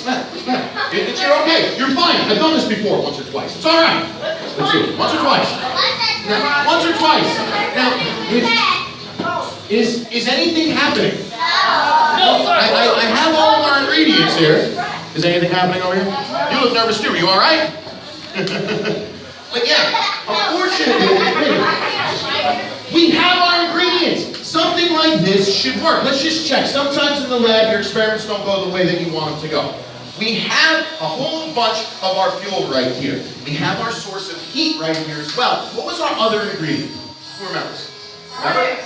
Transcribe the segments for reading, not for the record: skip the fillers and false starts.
What's the matter? What's the matter? You're okay. You're fine. I've done this before once or twice. It's all right. Let's do it. Once or twice. Now, once or twice. Now, is anything happening? No. I have all of our ingredients here. Is anything happening over here? You look nervous too. Are you all right? But yeah, unfortunately, we have our ingredients. Something like this should work. Let's just check. Sometimes in the lab, your experiments don't go the way that you want them to go. We have a whole bunch of our fuel right here. We have our source of heat right here as well. What was our other ingredient? Who remembers? Remember?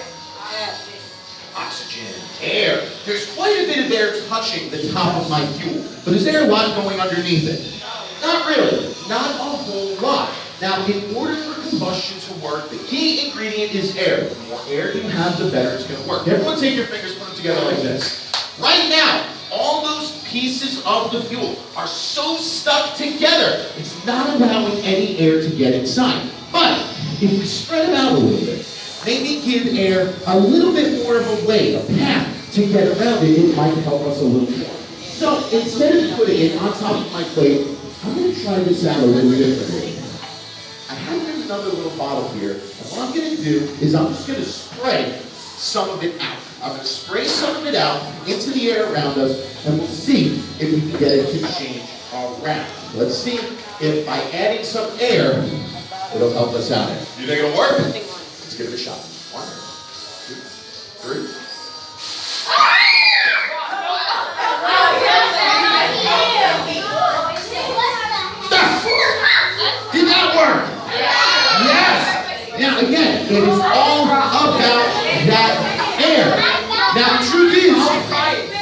Oxygen, air. There's quite a bit of air touching the top of my fuel. But is there a lot going underneath it? Not really. Not a whole lot. Now, in order for combustion to work, the key ingredient is air. The more air you have, the better it's going to work. Everyone take your fingers, put them together like this. Right now, all those pieces of the fuel are so stuck together, it's not allowing any air to get inside. But if we spread it out a little bit, maybe give air a little bit more of a way, a path to get around it, it might help us a little more. So instead of putting it on top of my plate, I'm going to try this out a little differently. I have another little bottle here, and what I'm going to do is I'm just going to spray some of it out. I'm going to spray some of it out into the air around us, and we'll see if we can get it to change around. Let's see if by adding some air, it'll help us out. You think it'll work? Let's give it a shot. 1, 2, 3. Did that work? Yes. Now again, it is all about that air. Now the truth is,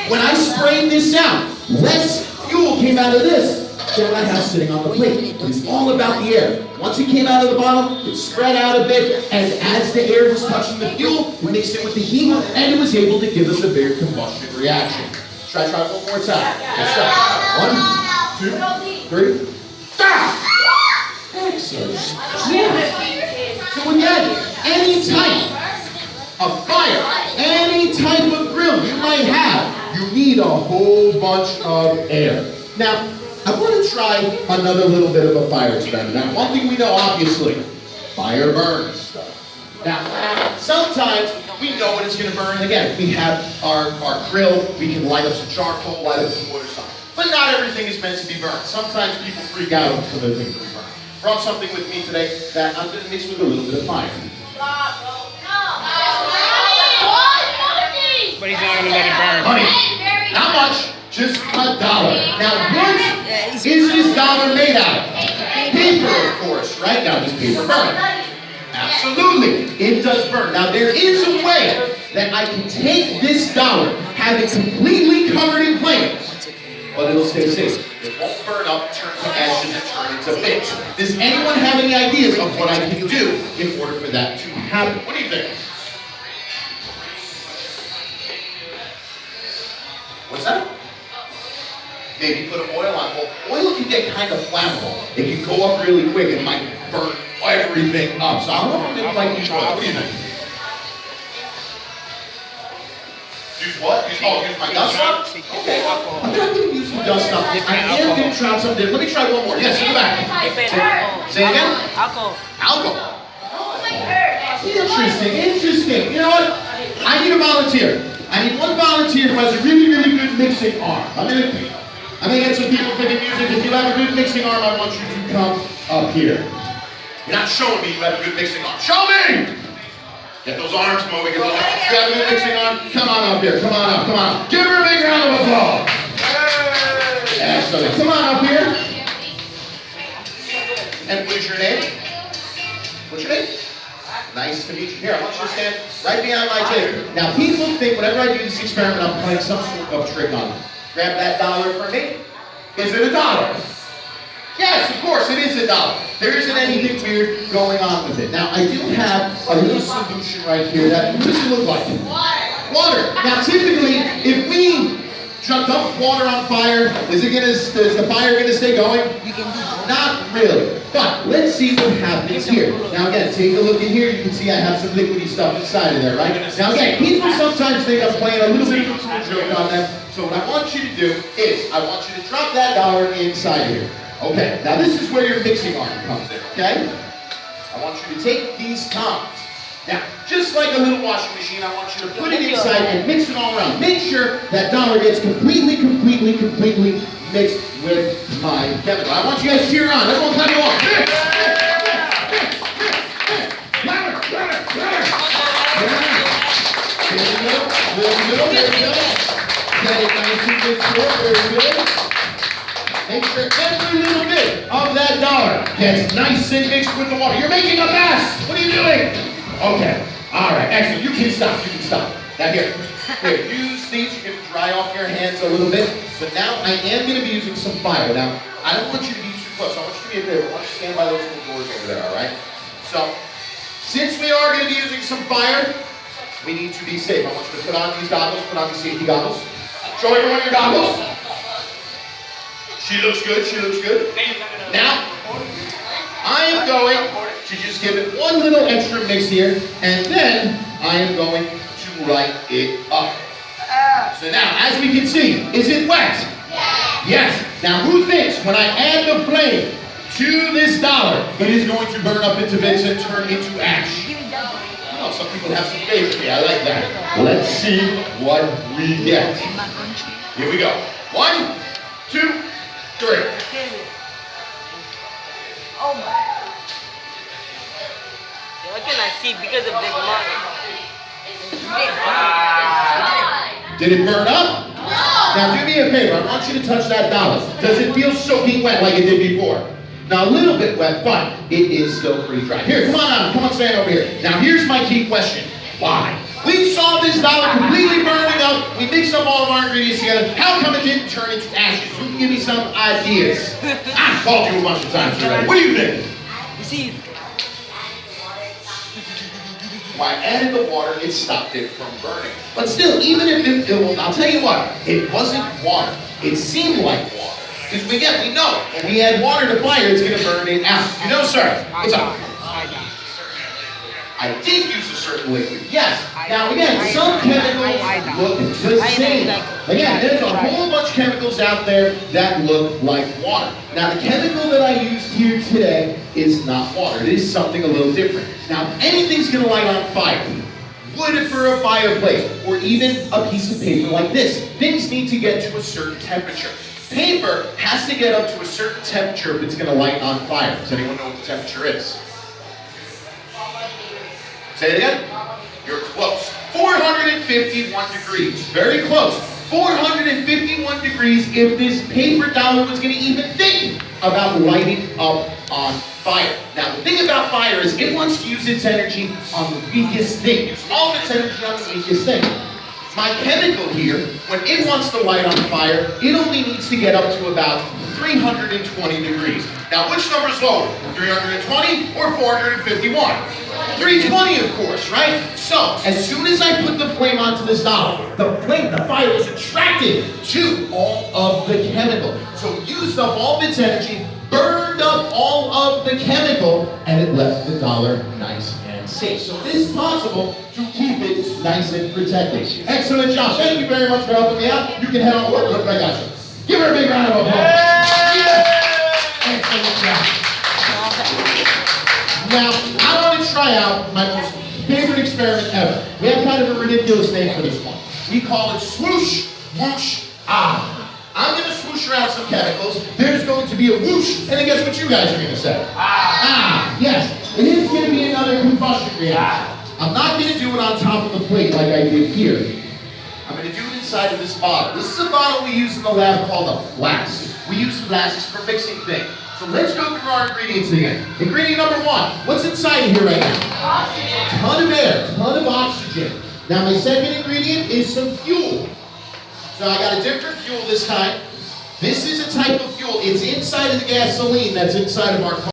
when I sprayed this out, less fuel came out of this than what I have sitting on the plate. It's all about the air. Once it came out of the bottle, it spread out a bit, and as the air was touching the fuel, we mixed it with the heat, and it was able to give us a big combustion reaction. Should I try it one more time? Let's try. 1, 2, 3. Excellent. Yeah. So again, any type of fire, any type of grill you might have, you need a whole bunch of air. Now, I want to try another little bit of a fire experiment. Now, one thing we know, obviously, fire burns stuff. Now, sometimes we know when it's going to burn. Again, we have our grill, we can light up some charcoal, light up some wood or something. But not everything is meant to be burned. Sometimes people freak out when some of the things will be burned. Brought something with me today that I'm going to mix with a little bit of fire. But he's not going to let it burn. Money. Not much. Just $1. Now, what is this dollar made out of? Paper, of course, right? Now, does paper burn? Absolutely. It does burn. Now, there is a way that I can take this dollar, have it completely covered in flames, but it'll stay safe. It won't burn up, turn to ashes, and turn into bits. Does anyone have any ideas of what I can do in order for that to happen? What do you think? What's that? Maybe put oil on. Well, oil can get kind of flammable. It can go up really quick and might burn everything up. So I don't know if I'm going to like use oil. What do you think? Use what? Use my dust stuff? Okay. I'm not going to use some dust stuff. I am going to try something. Let me try one more. Yes, in the back. Say it again? Alcohol. Alcohol. Interesting. You know what? I need a volunteer. I need one volunteer who has a really, really good mixing arm. I'm going to get some people picking music. If you have a good mixing arm, I want you to come up here. You're not showing me you have a good mixing arm. Show me! Get those arms moving. You have a good mixing arm? Come on up here. Come on up. Give her a big round of applause. Excellent. Come on up here. And what is your name? What's your name? Nice to meet you. Here, I want you to stand right behind my table. Now, people think whenever I do this experiment, I'm playing some sort of trick on them. Grab that dollar for me. Is it $1? Yes, of course, it is $1. There isn't anything weird going on with it. Now, I do have a little solution right here that, what does it look like? Water. Now, typically, if we dump water on fire, is the fire gonna stay going? Not really. But let's see what happens here. Now again, take a look in here. You can see I have some liquidy stuff inside of there, right? Now again, people sometimes think I'm playing a little bit of a joke on them. So what I want you to do is, I want you to drop that dollar inside here. Okay, now this is where your mixing arm comes in, okay? I want you to take these tongs. Now, just like a little washing machine, I want you to put it inside and mix it all around. Make sure that dollar gets completely mixed with my chemical. I want you guys to cheer on. Everyone clap along. Mix! There we go. Get it nice and mixed here. Very good. Make sure every little bit of that dollar gets nice and mixed with the water. You're making a mess. What are you doing? Okay. All right. Excellent. You can stop. Now here, use these. You can dry off your hands a little bit. But now I am going to be using some fire. Now, I don't want you to be too close. I want you to be a favor. I want you to stand by those little doors over there, all right? So, since we are going to be using some fire, we need to be safe. I want you to put on these goggles, put on these safety goggles. Show everyone your goggles. She looks good. Now, I am going to just give it one little extra mix here, and then I am going to light it up. So now, as we can see, is it wet? Yes. Now, who thinks when I add the flame to this dollar, it is going to burn up into bits and turn into ash? Oh, some people have some faith in me. I like that. Let's see what we get. Here we go. 1, 2, 3. Oh my. I cannot see because of this money. Did it burn up? No. Now do me a favor. I want you to touch that dollar. Does it feel soaking wet like it did before? Now a little bit wet, but it is still pretty dry. Here, come on, stand over here. Now here's my key question. Why? We saw this dollar completely burning up. We mixed up all of our ingredients together. How come it didn't turn into ashes? Who can give me some ideas? I've called you a bunch of times already. What do you think? You see, When I added the water, it stopped it from burning. But still, even if it, I'll tell you what, it wasn't water. It seemed like water. Because we know, when we add water to fire, it's going to burn it out. You know, sir? What's up? I did use a certain liquid, yes. Now again, some chemicals look the same. Again, there's a whole bunch of chemicals out there that look like water. Now the chemical that I used here today is not water. It is something a little different. Now if anything's going to light on fire, wood for a fireplace, or even a piece of paper like this, things need to get to a certain temperature. Paper has to get up to a certain temperature if it's going to light on fire. Does anyone know what the temperature is? Say it again. You're close. 451 degrees. Very close. 451 degrees if this paper dollar was going to even think about lighting up on fire. Now, the thing about fire is it wants to use its energy on the weakest thing. Use all of its energy on the weakest thing. My chemical here, when it wants to light on fire, it only needs to get up to about 320 degrees. Now, which number is lower? 320 or 451? 320, of course, right? So, as soon as I put the flame onto this dollar, the fire is attracted to all of the chemical. So, it used up all of its energy, burned up all of the chemical, and it left the dollar nice and safe. So, it is possible to keep it nice and protected. Excellent job. Thank you very much for helping me out. You can head on work. Look, I got you. Give her a big round of applause. Yeah. Excellent job. Now, I want to try out my most favorite experiment ever. We have kind of a ridiculous name for this one. We call it swoosh, whoosh, ah. I'm going to swoosh around some chemicals. There's going to be a whoosh, and then guess what you guys are going to say? Ah, yes. It is going to be another combustion reaction. I'm not going to do it on top of the plate like I did here. I'm going to do it inside of this bottle. This is a bottle we use in the lab called a flask. We use flasks for mixing things. So let's go through our ingredients again. Ingredient number 1. What's inside here right now? Oxygen. Ton of air, ton of oxygen. Now my second ingredient is some fuel. So I got a different fuel this time. This is a type of fuel. It's inside of the gasoline that's inside of our car.